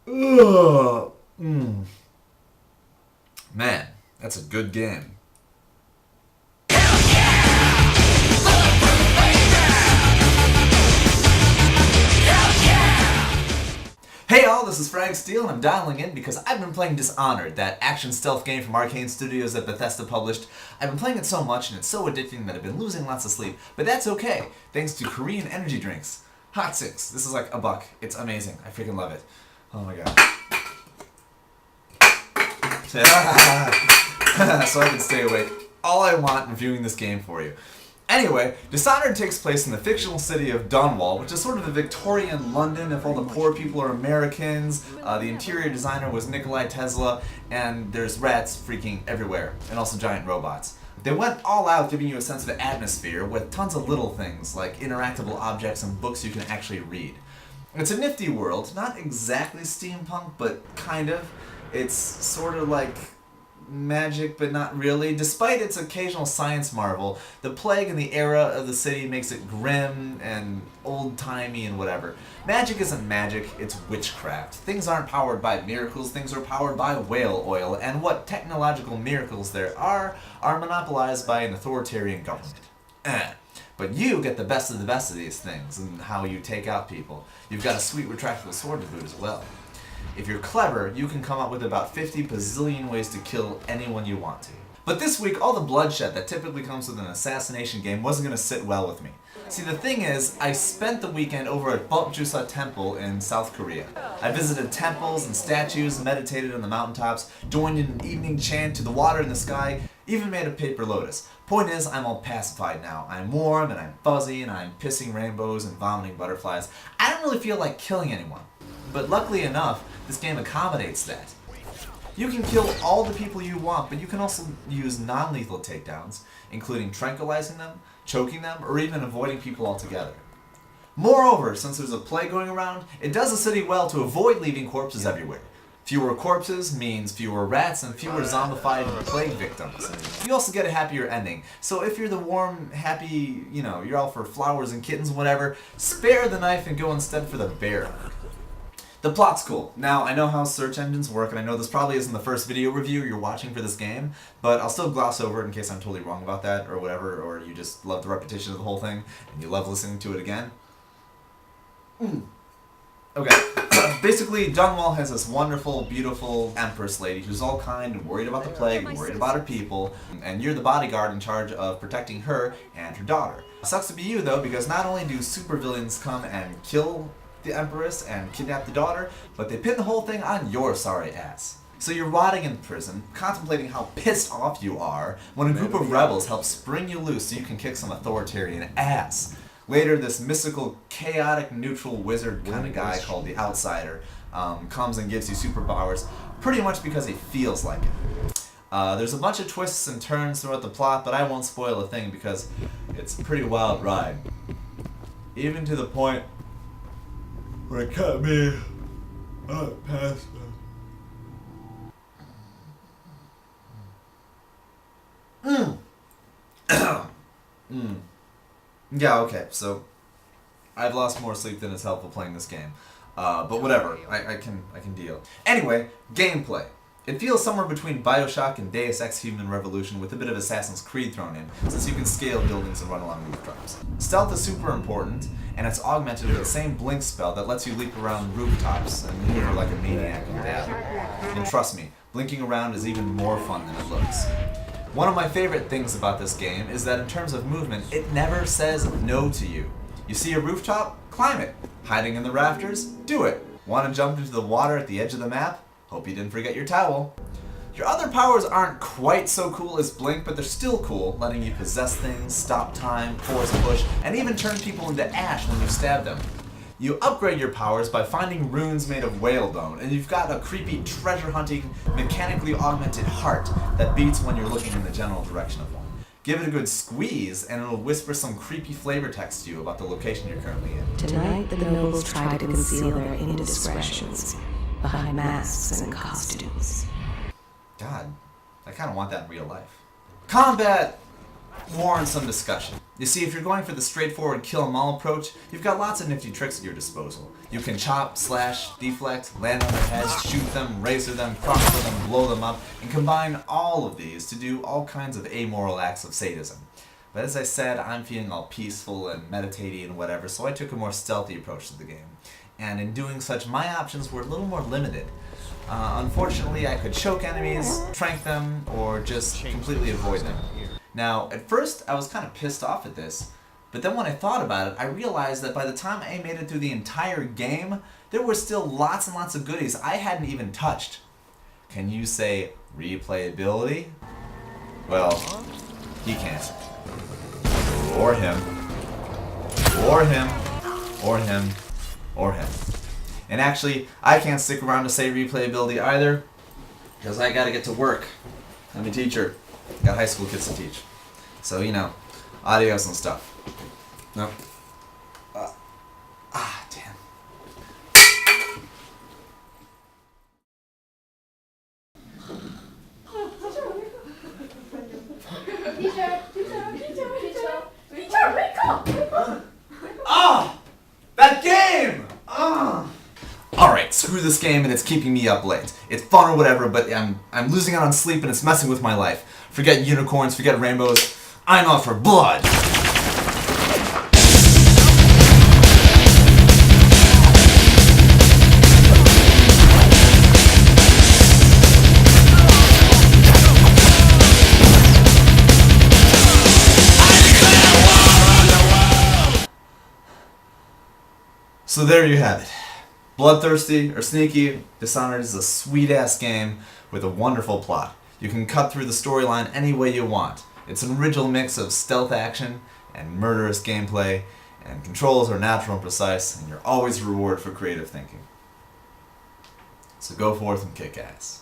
Ugh. Man, that's a good game. Hey all, this is Fragsteel, and I'm dialing in because I've been playing Dishonored, that action stealth game from Arkane Studios that Bethesda published. I've been playing it so much and it's so addicting that I've been losing lots of sleep, but that's okay, thanks to Korean energy drinks. Hot Six. This is like $1. It's amazing. I freaking love it. Oh my god. So I can stay awake all I want reviewing this game for you. Anyway, Dishonored takes place in the fictional city of Dunwall, which is sort of a Victorian London if all the poor people are Americans. The interior designer was Nikola Tesla, and there's rats freaking everywhere, and also giant robots. They went all out giving you a sense of atmosphere with tons of little things like interactable objects and books you can actually read. It's a nifty world, not exactly steampunk, but kind of. It's sort of like magic, but not really. Despite its occasional science marvel, the plague in the era of the city makes it grim and old-timey and whatever. Magic isn't magic, it's witchcraft. Things aren't powered by miracles, things are powered by whale oil, and what technological miracles there are monopolized by an authoritarian government. But you get the best of these things and how you take out people. You've got a sweet retractable sword to boot as well. If you're clever, you can come up with about 50 bazillion ways to kill anyone you want to. But this week, all the bloodshed that typically comes with an assassination game wasn't going to sit well with me. See, the thing is, I spent the weekend over at Bulkjusa Temple in South Korea. I visited temples and statues, meditated on the mountaintops, joined in an evening chant to the water in the sky, even made a paper lotus. Point is, I'm all pacified now. I'm warm and I'm fuzzy and I'm pissing rainbows and vomiting butterflies. I don't really feel like killing anyone. But luckily enough, this game accommodates that. You can kill all the people you want, but you can also use non-lethal takedowns, including tranquilizing them, choking them, or even avoiding people altogether. Moreover, since there's a plague going around, it does the city well to avoid leaving corpses everywhere. Fewer corpses means fewer rats and fewer zombified plague victims. You also get a happier ending. So if you're the warm, happy, you're all for flowers and kittens and whatever, spare the knife and go instead for the bear. The plot's cool. Now, I know how search engines work, and I know this probably isn't the first video review you're watching for this game, but I'll still gloss over it in case I'm totally wrong about that, or whatever, or you just love the repetition of the whole thing, and you love listening to it again. Okay. Basically, Dunwall has this wonderful, beautiful empress lady who's all kind and worried about the plague, and worried about her people, and you're the bodyguard in charge of protecting her and her daughter. Sucks to be you, though, because not only do supervillains come and kill the Empress and kidnap the daughter, but they pin the whole thing on your sorry ass. So you're rotting in prison, contemplating how pissed off you are, when a group of rebels help spring you loose so you can kick some authoritarian ass. Later, this mystical, chaotic, neutral wizard kind of guy called the Outsider comes and gives you superpowers, pretty much because he feels like it. There's a bunch of twists and turns throughout the plot, but I won't spoil a thing because it's a pretty wild ride. Even to the point where it cut me past Yeah, okay, so I've lost more sleep than is helpful playing this game. But whatever, I can deal. Anyway, gameplay. It feels somewhere between Bioshock and Deus Ex Human Revolution with a bit of Assassin's Creed thrown in, since you can scale buildings and run along rooftops. Stealth is super important, and it's augmented with the same blink spell that lets you leap around rooftops and maneuver like a maniac in bed. And trust me, blinking around is even more fun than it looks. One of my favorite things about this game is that in terms of movement, it never says no to you. You see a rooftop? Climb it. Hiding in the rafters? Do it. Want to jump into the water at the edge of the map? Hope you didn't forget your towel. Your other powers aren't quite so cool as Blink, but they're still cool, letting you possess things, stop time, force push, and even turn people into ash when you stab them. You upgrade your powers by finding runes made of whalebone, and you've got a creepy treasure-hunting, mechanically augmented heart that beats when you're looking in the general direction of one. Give it a good squeeze, and it'll whisper some creepy flavor text to you about the location you're currently in. Tonight, the nobles try to conceal their indiscretions behind masks and costumes. God, I kind of want that in real life. Combat! warrants some discussion. You see, if you're going for the straightforward kill 'em all approach, you've got lots of nifty tricks at your disposal. You can chop, slash, deflect, land on their heads, shoot them, razor them, crossbow them, blow them up, and combine all of these to do all kinds of amoral acts of sadism. But as I said, I'm feeling all peaceful and meditating and whatever, so I took a more stealthy approach to the game. And in doing such, my options were a little more limited. Unfortunately, I could choke enemies, trank them, or just completely avoid them. Now, at first, I was kind of pissed off at this, but then when I thought about it, I realized that by the time I made it through the entire game, there were still lots and lots of goodies I hadn't even touched. Can you say replayability? Well, he can't. Or him. Or him. Or him. Or him. And actually, I can't stick around to say replayability either, because I gotta get to work. I'm a teacher. Got high school kids to teach. So, you know, adios and stuff. No. Damn. That game! Alright, screw this game and it's keeping me up late. It's fun or whatever, but I'm losing out on sleep and it's messing with my life. Forget unicorns, forget rainbows. I'm out for blood! So there you have it. Bloodthirsty or sneaky, Dishonored is a sweet-ass game with a wonderful plot. You can cut through the storyline any way you want. It's an original mix of stealth action and murderous gameplay, and controls are natural and precise, and you're always rewarded for creative thinking. So go forth and kick ass.